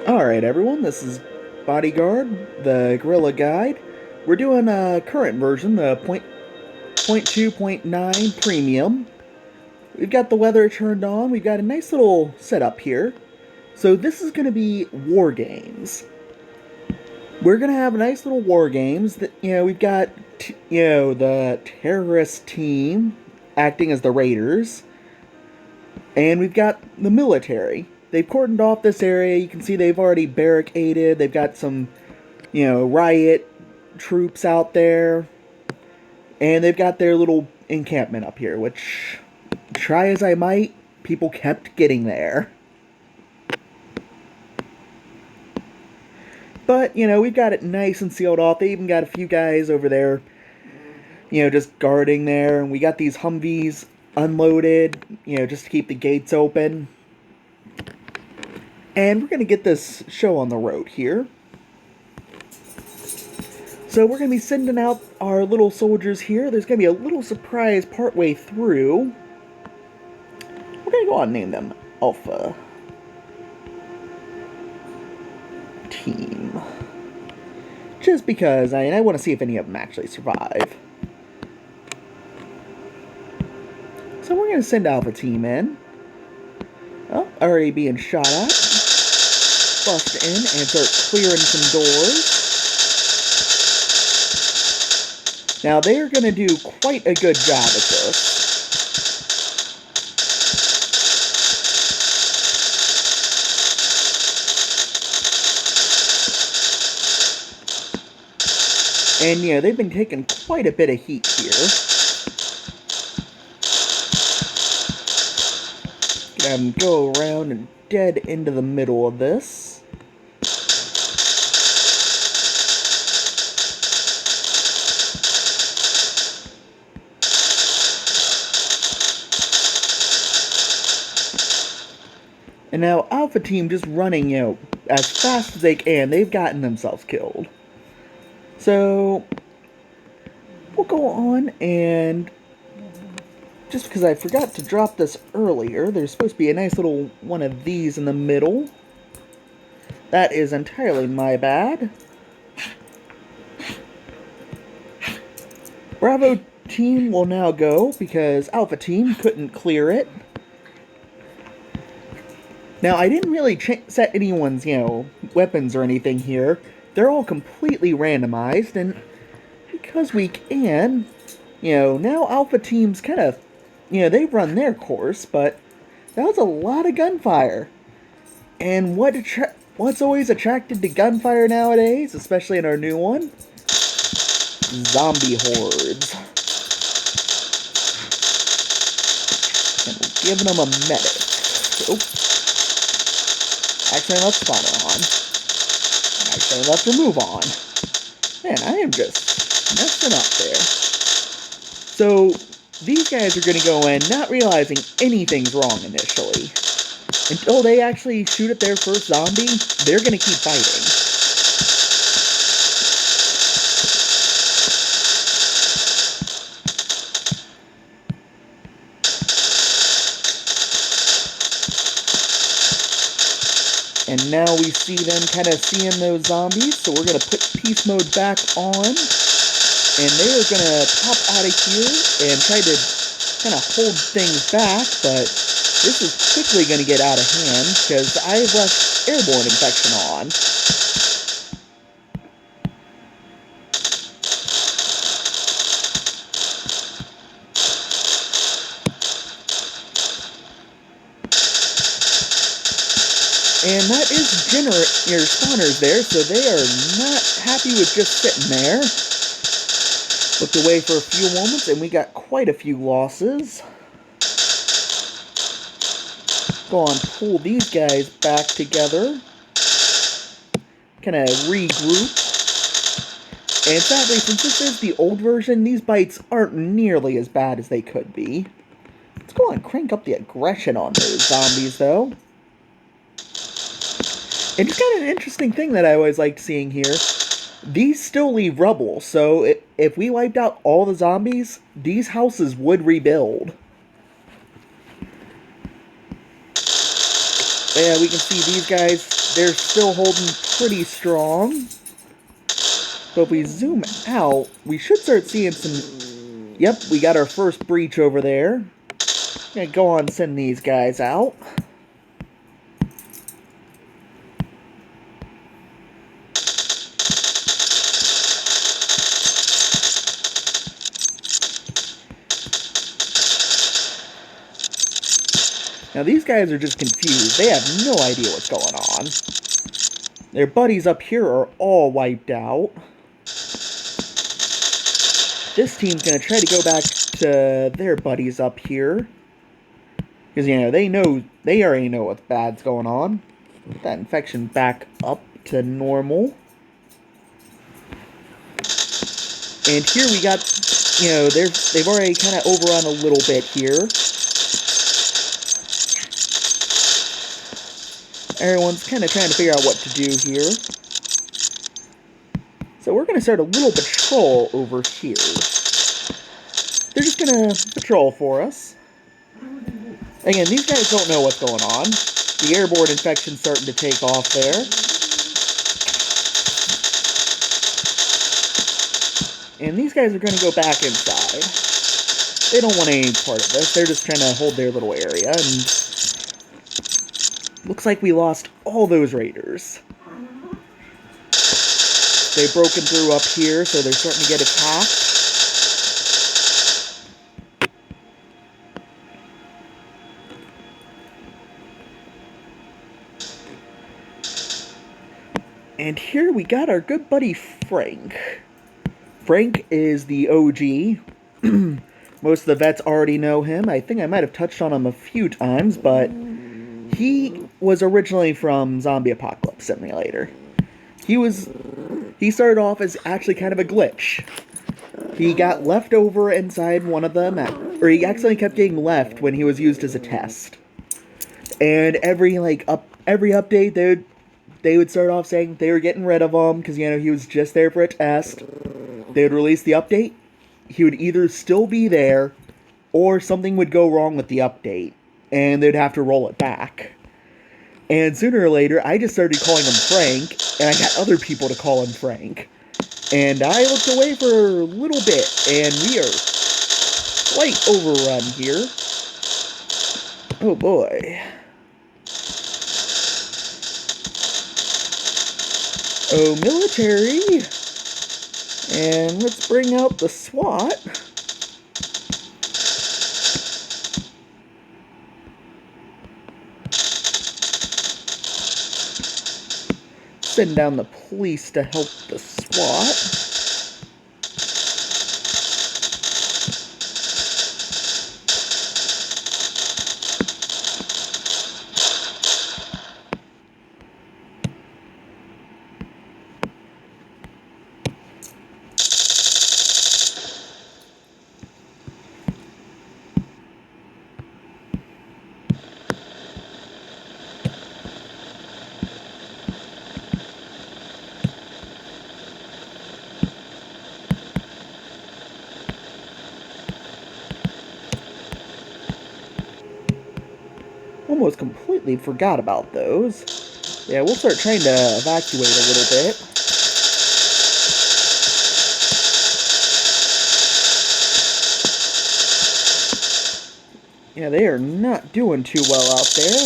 Alright everyone, this is BodyGuard, the Gorilla Guide. We're doing a current version, the 0.2.9 Premium. We've got the weather turned on, we've got a nice little setup here. So this is going to be war games. We're going to have a nice little war games. That, we've got, the terrorist team acting as the raiders. And we've got the military. They've cordoned off this area. You can see they've already barricaded. They've got some, riot troops out there. And they've got their little encampment up here, which, try as I might, people kept getting there. But, we've got it nice and sealed off. They even got a few guys over there, just guarding there. And we got these Humvees unloaded, just to keep the gates open. And we're going to get this show on the road here. So we're going to be sending out our little soldiers here. There's going to be a little surprise partway through. We're going to go on and name them Alpha Team. Just because I want to see if any of them actually survive. So we're going to send Alpha Team in. Oh, already being shot at. Bust in and start clearing some doors. Now they are going to do quite a good job at this. And they've been taking quite a bit of heat here. Have them go around and dead into the middle of this. And now Alpha Team just running, as fast as they can. They've gotten themselves killed. So we'll go on and just because I forgot to drop this earlier, there's supposed to be a nice little one of these in the middle. That is entirely my bad. Bravo Team will now go because Alpha Team couldn't clear it. Now, I didn't really set anyone's, weapons or anything here. They're all completely randomized, and because we can, now Alpha Team's kind of, they've run their course, but that was a lot of gunfire. And what's always attracted to gunfire nowadays, especially in our new one? Zombie hordes. And we're giving them a medic. Oh. Actually, left spawner on. Actually, left remove on. Man, I am just messing up there. So, these guys are going to go in not realizing anything's wrong initially. Until they actually shoot at their first zombie, they're going to keep fighting. And now we see them kind of seeing those zombies, so we're going to put peace mode back on. And they're going to pop out of here and try to kind of hold things back, but this is quickly going to get out of hand because I've left airborne infection on. And that is your spawners there, so they are not happy with just sitting there. Looked away for a few moments, and we got quite a few losses. Go on, pull these guys back together. Kind of regroup. And sadly, since this is the old version, these bites aren't nearly as bad as they could be. Let's go on and crank up the aggression on those zombies, though. And just kind of an interesting thing that I always liked seeing here, these still leave rubble, so if we wiped out all the zombies, these houses would rebuild. Yeah, we can see these guys, they're still holding pretty strong. But if we zoom out, we should start seeing some... Yep, we got our first breach over there. Gonna go on and send these guys out. Now these guys are just confused. They have no idea what's going on. Their buddies up here are all wiped out. This team's gonna try to go back to their buddies up here. Because, you know, they already know what's bad's going on. Get that infection back up to normal. And here we got, you know, they've already kind of overrun a little bit here. Everyone's kind of trying to figure out what to do here. So we're going to start a little patrol over here. They're just going to patrol for us. Again, these guys don't know what's going on. The airborne infection's starting to take off there. And these guys are going to go back inside. They don't want any part of this. They're just trying to hold their little area. And looks like we lost all those raiders. They've broken through up here, so they're starting to get attacked. And here we got our good buddy Frank. Frank is the OG. Most of the vets already know him. I think I might have touched on him a few times, but he was originally from Zombie Apocalypse Simulator. He started off as actually kind of a glitch. He got left over inside one of them, or he accidentally kept getting left when he was used as a test. And every update, they would start off saying they were getting rid of him because, you know, he was just there for a test. They would release the update. He would either still be there, or something would go wrong with the update, and they'd have to roll it back. And sooner or later, I just started calling him Frank, and I got other people to call him Frank. And I looked away for a little bit, and we are quite overrun here. Oh boy. Oh, military. And let's bring out the SWAT. Send down the police to help the SWAT. Almost completely forgot about those. Yeah, we'll start trying to evacuate a little bit. Yeah, they are not doing too well out there.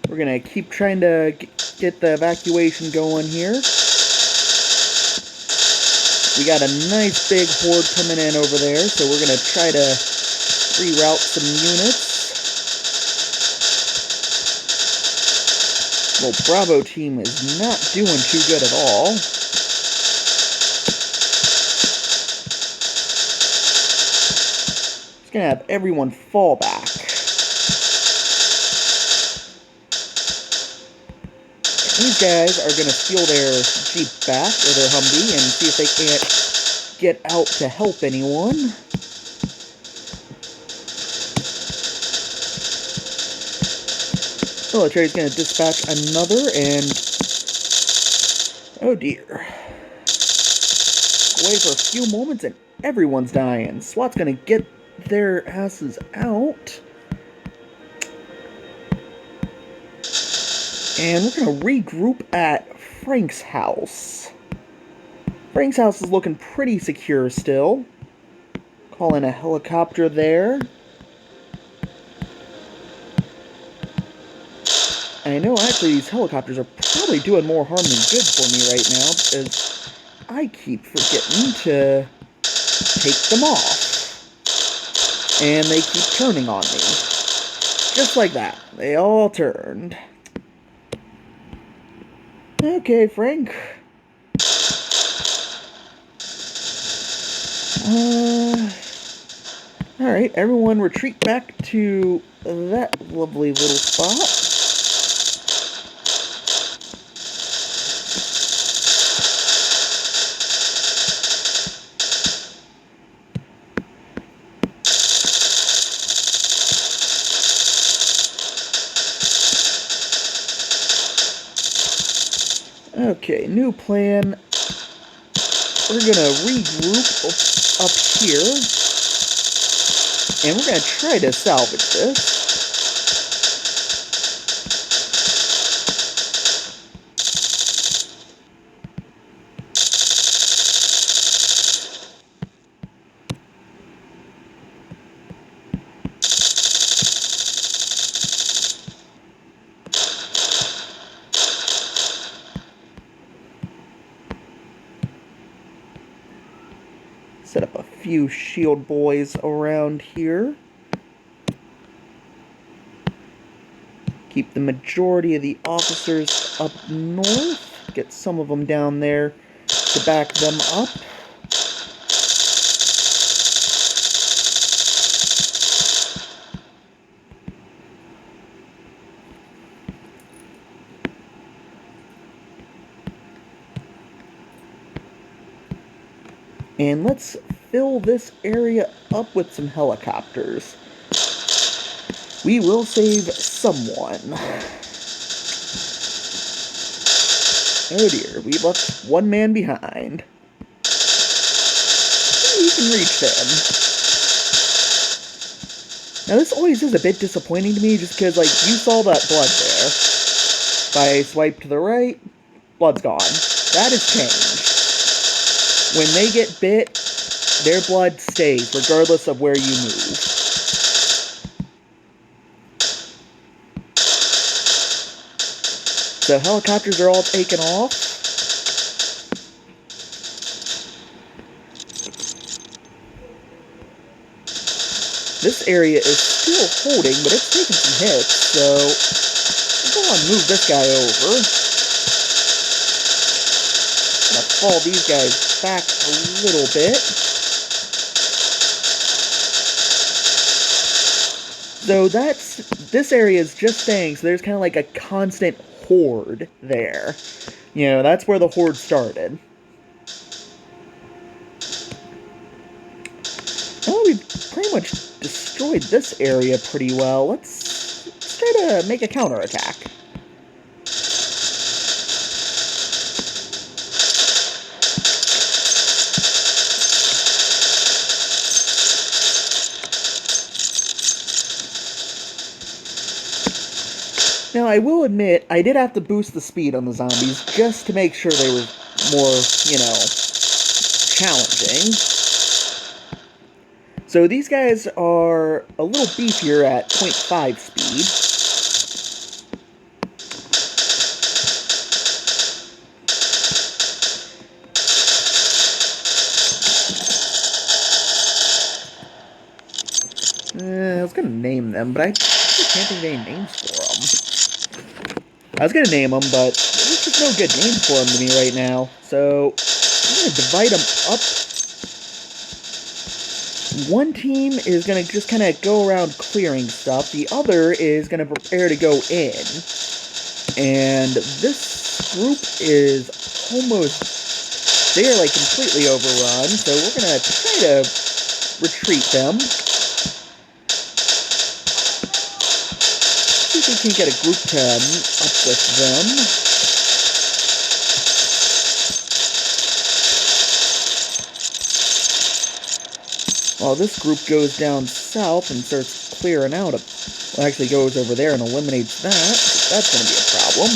We're gonna keep trying to get the evacuation going here. We got a nice big horde coming in over there, so we're gonna try to reroute some units. Well, Bravo team is not doing too good at all. Just gonna have everyone fall back. These guys are going to steal their Jeep back, or their Humvee, and see if they can't get out to help anyone. Military's going to dispatch another, and oh dear. Away for a few moments, and everyone's dying. SWAT's going to get their asses out. And we're going to regroup at Frank's house. Frank's house is looking pretty secure still. Call in a helicopter there. I know actually these helicopters are probably doing more harm than good for me right now, because I keep forgetting to take them off. And they keep turning on me. Just like that. They all turned. Okay, Frank. Alright, everyone retreat back to that lovely little spot. Okay, new plan. We're gonna regroup up here, and we're gonna try to salvage this. Set up a few shield boys around here. Keep the majority of the officers up north. Get some of them down there to back them up. And let's fill this area up with some helicopters. We will save someone. Oh dear, we left one man behind. We can reach them. Now this always is a bit disappointing to me, just because, like, you saw that blood there. If I swipe to the right, blood's gone. That has changed. When they get bit, their blood stays, regardless of where you move. So helicopters are all taken off. This area is still holding, but it's taking some hits, so we'll go on and move this guy over. I'm gonna fall these guys back a little bit. So this area is just staying, so there's kind of like a constant hoard there. You know, that's where the hoard started. Well, we've pretty much destroyed this area pretty well. Let's try to make a counterattack. Now, I will admit, I did have to boost the speed on the zombies just to make sure they were more, you know, challenging. So these guys are a little beefier at 0.5 speed. I was going to name them, but I can't think of any names for them. I was going to name them, but there's just no good names for them to me right now. So I'm going to divide them up. One team is going to just kind of go around clearing stuff. The other is going to prepare to go in. And this group is almost... They are, like, completely overrun, so we're gonna try to retreat them. See if we can get a group to meet up with them. While this group goes down south and starts clearing out, well, actually goes over there and eliminates that. That's going to be a problem.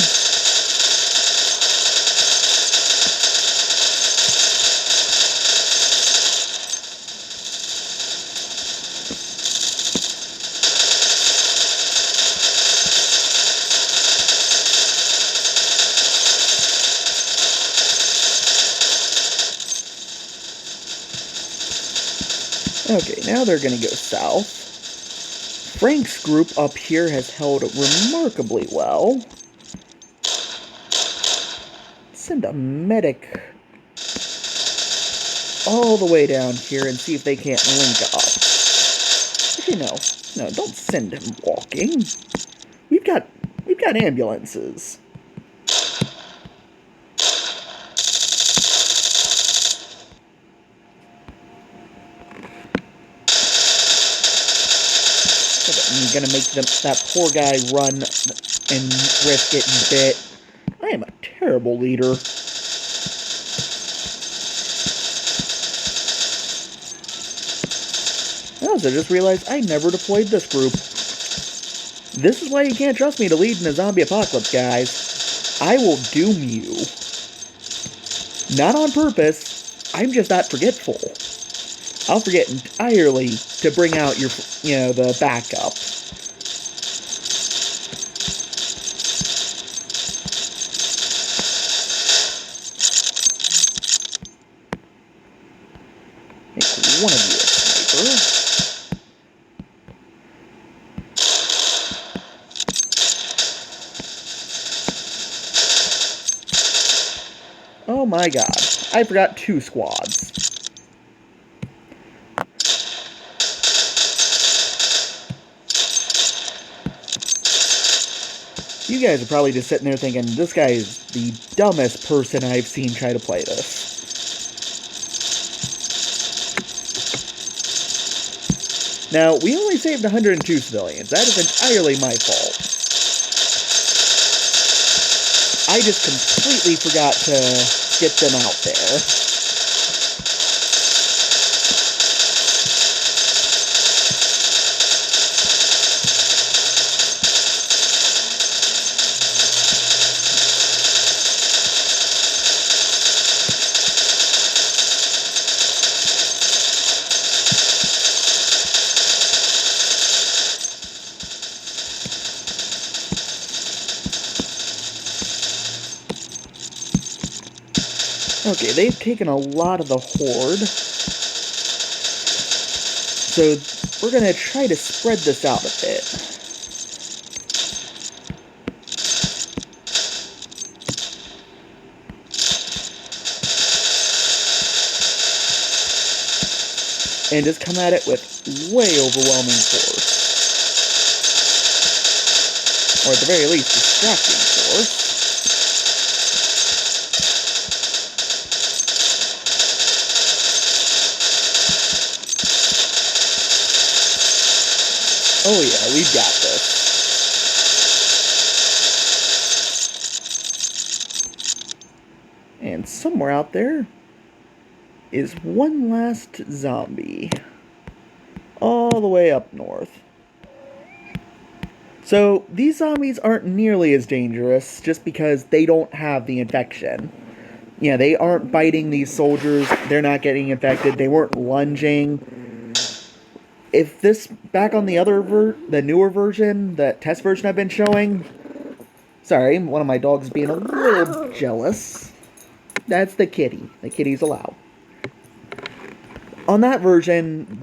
Okay, now they're going to go south. Frank's group up here has held remarkably well. Send a medic all the way down here and see if they can't link up. Actually, no, don't send him walking. We've got ambulances. I'm gonna make that poor guy run and risk getting bit. I am a terrible leader. I also just realized I never deployed this group. This is why you can't trust me to lead in a zombie apocalypse, guys. I will doom you. Not on purpose. I'm just that forgetful. I'll forget entirely to bring out the backup. Make one of you a sniper. Oh my god, I forgot 2 squads. You guys are probably just sitting there thinking, this guy is the dumbest person I've seen try to play this. Now, we only saved 102 civilians. That is entirely my fault. I just completely forgot to get them out there. Okay, they've taken a lot of the hoard. So we're going to try to spread this out a bit. And just come at it with way overwhelming force. Or at the very least, distracting force. Oh yeah, we've got this. And somewhere out there is one last zombie. All the way up north. So, these zombies aren't nearly as dangerous just because they don't have the infection. Yeah, they aren't biting these soldiers, they're not getting infected, they weren't lunging. If this, back on the the newer version, the test version I've been showing... Sorry, one of my dogs being a little jealous. That's the kitty. The kitty's allowed. On that version,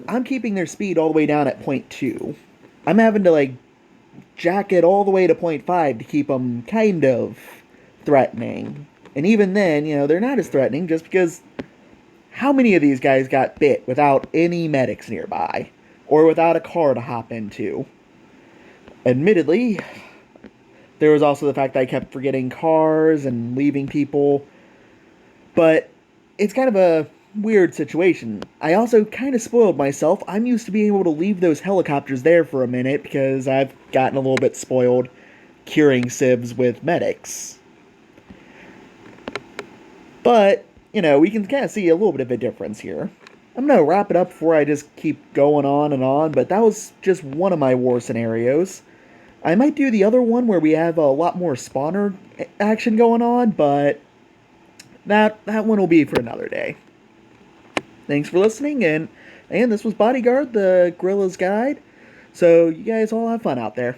I'm keeping their speed all the way down at 0.2. I'm having to, like, jack it all the way to 0.5 to keep them kind of threatening. And even then, they're not as threatening just because... How many of these guys got bit without any medics nearby? Or without a car to hop into? Admittedly, There was also the fact that I kept forgetting cars and leaving people. But it's kind of a weird situation. I also kind of spoiled myself. I'm used to being able to leave those helicopters there for a minute because I've gotten a little bit spoiled curing civs with medics. But, we can kind of see a little bit of a difference here. I'm going to wrap it up before I just keep going on and on, but that was just one of my war scenarios. I might do the other one where we have a lot more spawner action going on, but that one will be for another day. Thanks for listening, and this was BodyGuard, the Gorilla's Guide. So you guys all have fun out there.